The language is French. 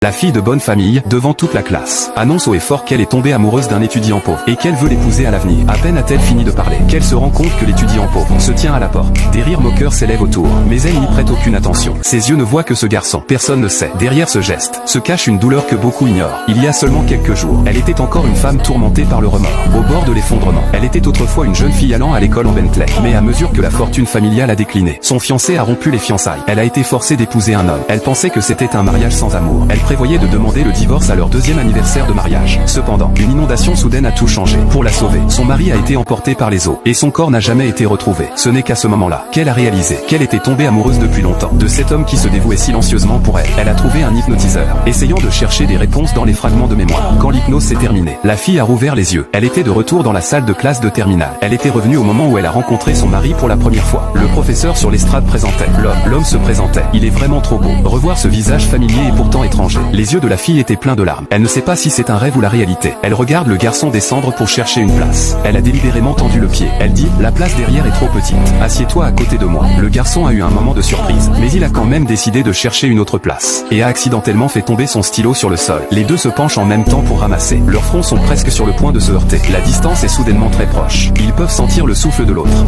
La fille de bonne famille, devant toute la classe, annonce haut et fort qu'elle est tombée amoureuse d'un étudiant pauvre et qu'elle veut l'épouser à l'avenir. À peine a-t-elle fini de parler qu'elle se rend compte que l'étudiant pauvre se tient à la porte. Des rires moqueurs s'élèvent autour, mais elle n'y prête aucune attention. Ses yeux ne voient que ce garçon. Personne ne sait. Derrière ce geste se cache une douleur que beaucoup ignorent. Il y a seulement quelques jours, elle était encore une femme tourmentée par le remords, au bord de l'effondrement. Elle était autrefois une jeune fille allant à l'école en Bentley. Mais à mesure que la fortune familiale a décliné, son fiancé a rompu les fiançailles. Elle a été forcée d'épouser un homme. Elle pensait que c'était un mariage sans amour. Elle prévoyait de demander le divorce à leur deuxième anniversaire de mariage. Cependant, une inondation soudaine a tout changé. Pour la sauver, son mari a été emporté par les eaux et son corps n'a jamais été retrouvé. Ce n'est qu'à ce moment-là qu'elle a réalisé qu'elle était tombée amoureuse depuis longtemps de cet homme qui se dévouait silencieusement pour elle. Elle a trouvé un hypnotiseur, essayant de chercher des réponses dans les fragments de mémoire. Quand l'hypnose s'est terminée, la fille a rouvert les yeux. Elle était de retour dans la salle de classe de terminale. Elle était revenue au moment où elle a rencontré son mari pour la première fois. Le professeur sur l'estrade présentait l'homme. L'homme se présentait. Il est vraiment trop beau. Revoir ce visage familier et pourtant étranger. Les yeux de la fille étaient pleins de larmes. Elle ne sait pas si c'est un rêve ou la réalité. Elle regarde le garçon descendre pour chercher une place. Elle a délibérément tendu le pied. Elle dit, la place derrière est trop petite. Assieds-toi à côté de moi. Le garçon a eu un moment de surprise, mais il a quand même décidé de chercher une autre place et a accidentellement fait tomber son stylo sur le sol. Les deux se penchent en même temps pour ramasser. Leurs fronts sont presque sur le point de se heurter. La distance est soudainement très proche. Ils peuvent sentir le souffle de l'autre.